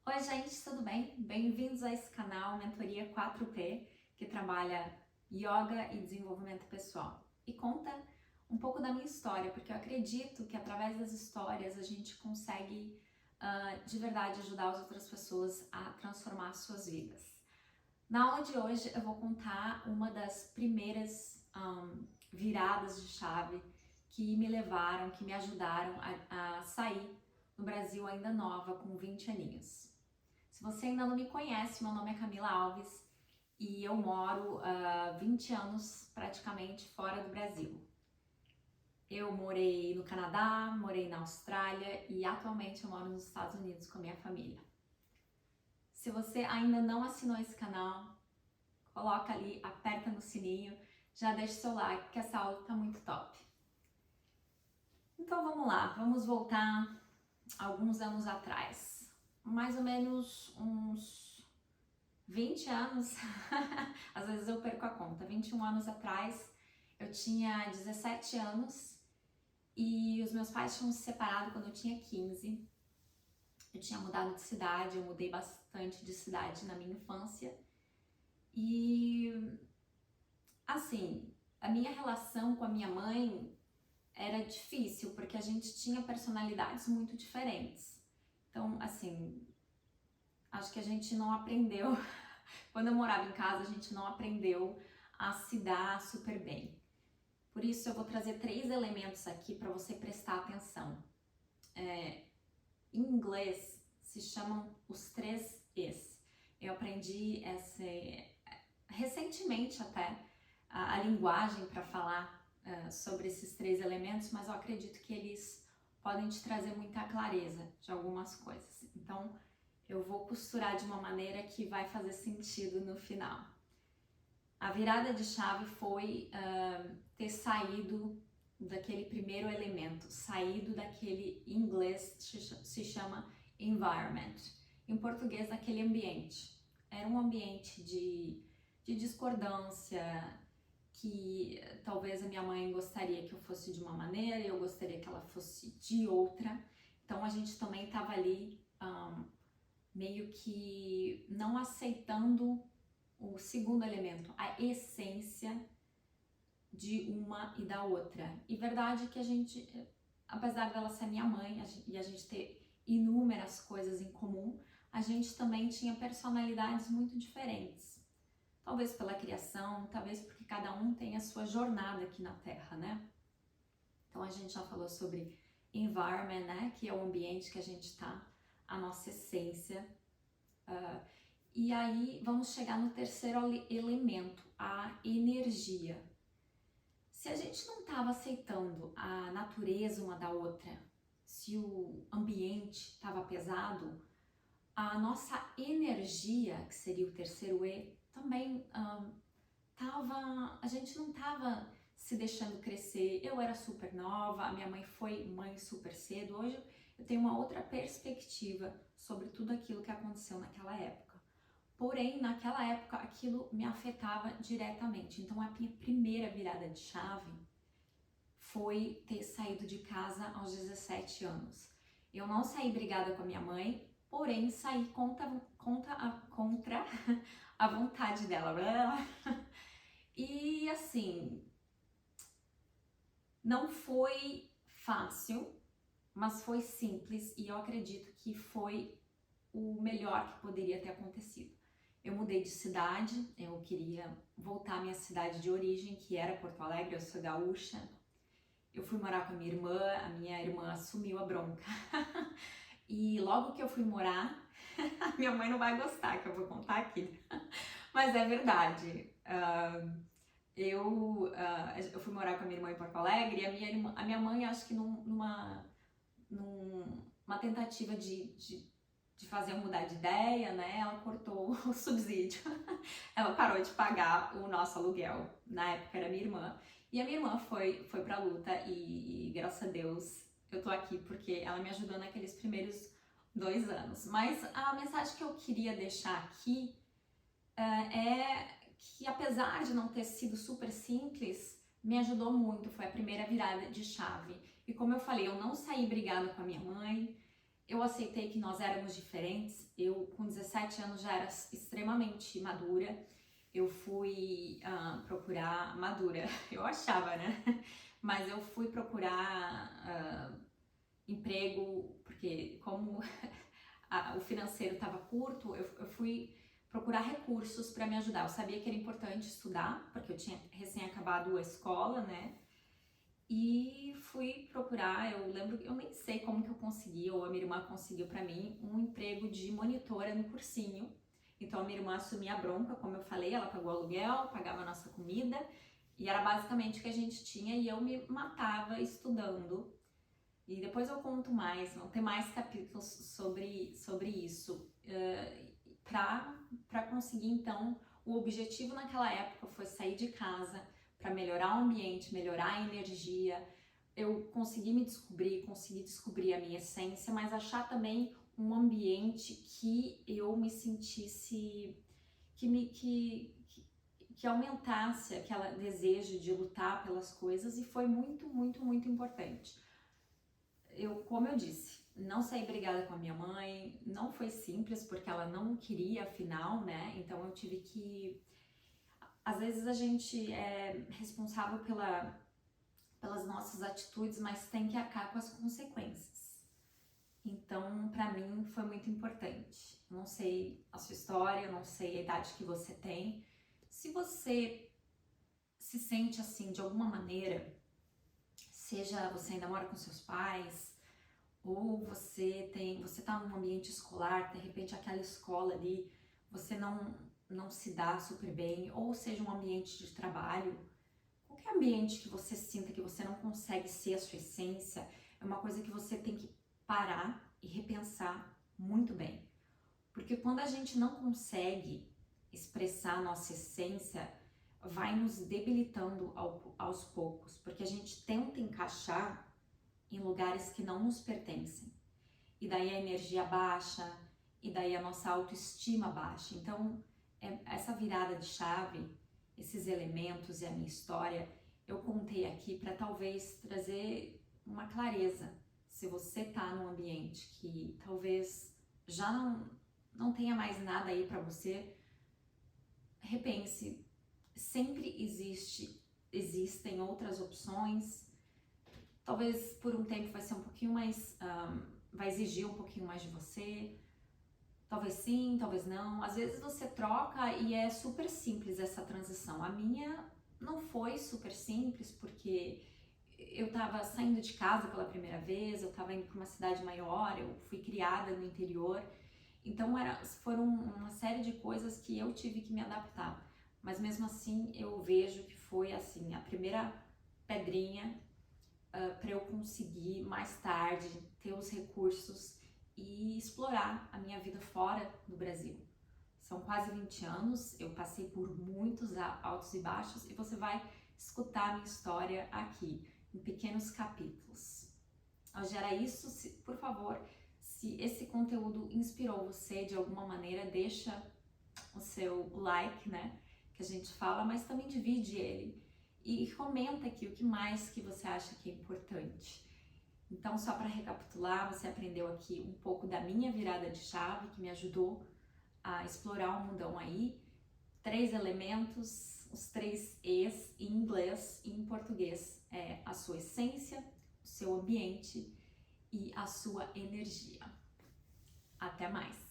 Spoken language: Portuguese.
Oi gente, tudo bem? Bem-vindos a esse canal Mentoria 4P, que trabalha yoga e desenvolvimento pessoal. E conta um pouco da minha história, porque eu acredito que através das histórias a gente consegue de verdade ajudar as outras pessoas a transformar suas vidas. Na aula de hoje eu vou contar uma das primeiras viradas de chave que me levaram, que me ajudaram a sair no Brasil ainda nova, com 20 aninhos. Se você ainda não me conhece, meu nome é Camila Alves e eu moro há 20 anos praticamente fora do Brasil. Eu morei no Canadá, morei na Austrália e atualmente eu moro nos Estados Unidos com a minha família. Se você ainda não assinou esse canal, coloca ali, aperta no sininho, já deixa seu like que essa aula tá muito top. Então vamos lá, vamos voltar alguns anos atrás. Mais ou menos uns 20 anos, às vezes eu perco a conta, 21 anos atrás, eu tinha 17 anos e os meus pais tinham se separado quando eu tinha 15. Eu tinha mudado de cidade, eu mudei bastante de cidade na minha infância e, assim, a minha relação com a minha mãe era difícil porque a gente tinha personalidades muito diferentes. Então, assim, acho que a gente não aprendeu. Quando eu morava em casa, a gente não aprendeu a se dar super bem. Por isso, eu vou trazer 3 elementos aqui para você prestar atenção. Em inglês, se chamam os 3 Es. Eu aprendi recentemente até a linguagem para falar sobre esses 3 elementos, mas eu acredito que eles podem te trazer muita clareza de algumas coisas. Então, eu vou costurar de uma maneira que vai fazer sentido no final. A virada de chave foi ter saído daquele primeiro elemento, saído daquele, em inglês se chama environment, em português daquele ambiente. Era um ambiente de discordância, que talvez a minha mãe gostaria que eu fosse de uma maneira e eu gostaria que ela fosse de outra. Então a gente também estava ali meio que não aceitando o segundo elemento, a essência de uma e da outra. E verdade que a gente, apesar dela ser minha mãe e a gente ter inúmeras coisas em comum, a gente também tinha personalidades muito diferentes. Talvez pela criação, talvez porque cada um tem a sua jornada aqui na Terra, né? Então a gente já falou sobre environment, né? Que é o ambiente que a gente está, a nossa essência. E aí vamos chegar no terceiro elemento, a energia. Se a gente não estava aceitando a natureza uma da outra, se o ambiente estava pesado, a nossa energia, que seria o terceiro E, também a gente não estava se deixando crescer. Eu era super nova, a minha mãe foi mãe super cedo. Hoje eu tenho uma outra perspectiva sobre tudo aquilo que aconteceu naquela época. Porém, naquela época, aquilo me afetava diretamente. Então, a minha primeira virada de chave foi ter saído de casa aos 17 anos. Eu não saí brigada com a minha mãe, porém, saí contra a vontade dela. E, assim, não foi fácil, mas foi simples e eu acredito que foi o melhor que poderia ter acontecido. Eu mudei de cidade, eu queria voltar à minha cidade de origem, que era Porto Alegre, eu sou gaúcha. Eu fui morar com a minha irmã assumiu a bronca. E logo que eu fui morar, minha mãe não vai gostar que eu vou contar aqui, mas é verdade. Eu fui morar com a minha irmã em Porto Alegre e a minha mãe, acho que numa tentativa de fazer eu mudar de ideia, né, ela cortou o subsídio. Ela parou de pagar o nosso aluguel. Na época era minha irmã. E a minha irmã foi pra luta e graças a Deus eu tô aqui porque ela me ajudou naqueles primeiros 2 anos. Mas a mensagem que eu queria deixar aqui é que apesar de não ter sido super simples, me ajudou muito, foi a primeira virada de chave. E como eu falei, eu não saí brigada com a minha mãe, eu aceitei que nós éramos diferentes. Eu, com 17 anos, já era extremamente madura. Eu fui procurar madura, eu achava, né? Mas eu fui procurar emprego, porque como o financeiro estava curto, eu fui procurar recursos para me ajudar. Eu sabia que era importante estudar, porque eu tinha recém acabado a escola, né? E fui procurar, eu lembro, eu nem sei como que eu consegui, ou a minha irmã conseguiu para mim, um emprego de monitora no cursinho. Então a minha irmã assumia a bronca, como eu falei, ela pagou aluguel, pagava a nossa comida, e era basicamente o que a gente tinha, e eu me matava estudando. E depois eu conto mais, vão ter mais capítulos sobre isso, para conseguir então, o objetivo naquela época foi sair de casa, para melhorar o ambiente, melhorar a energia. Eu consegui me descobrir, consegui descobrir a minha essência, mas achar também um ambiente que eu me sentisse, que aumentasse aquele desejo de lutar pelas coisas, e foi muito, muito, muito importante. Como eu disse, não saí brigada com a minha mãe, não foi simples, porque ela não queria, afinal, né? Então eu tive que... Às vezes a gente é responsável pelas nossas atitudes, mas tem que arcar com as consequências. Então, pra mim, foi muito importante. Não sei a sua história, não sei a idade que você tem. Se você se sente assim, de alguma maneira, seja você ainda mora com seus pais, ou você tá num ambiente escolar, de repente aquela escola ali, você não se dá super bem, ou seja um ambiente de trabalho, qualquer ambiente que você sinta que você não consegue ser a sua essência, é uma coisa que você tem que parar e repensar muito bem. Porque quando a gente não consegue expressar a nossa essência, vai nos debilitando aos poucos, porque a gente tenta encaixar em lugares que não nos pertencem. E daí a energia baixa, e daí a nossa autoestima baixa. Então, essa virada de chave, esses elementos e a minha história, eu contei aqui para talvez trazer uma clareza. Se você tá num ambiente que talvez já não tenha mais nada aí para você, repense. Sempre existem outras opções. Talvez por um tempo vai ser um pouquinho mais, vai exigir um pouquinho mais de você. Talvez sim, talvez não. Às vezes você troca e é super simples essa transição. A minha não foi super simples, porque eu tava saindo de casa pela primeira vez, eu tava indo para uma cidade maior, eu fui criada no interior. Então foram uma série de coisas que eu tive que me adaptar. Mas mesmo assim eu vejo que foi assim, a primeira pedrinha para eu conseguir mais tarde ter os recursos e explorar a minha vida fora do Brasil. São quase 20 anos, eu passei por muitos altos e baixos, e você vai escutar a minha história aqui, em pequenos capítulos. Hoje era isso. Por favor, se esse conteúdo inspirou você de alguma maneira, deixa o seu like, né, que a gente fala, mas também divide ele e comenta aqui o que mais que você acha que é importante. Então, só para recapitular, você aprendeu aqui um pouco da minha virada de chave, que me ajudou a explorar o mundão aí. 3 elementos, os 3 E's em inglês e em português. É a sua essência, o seu ambiente e a sua energia. Até mais!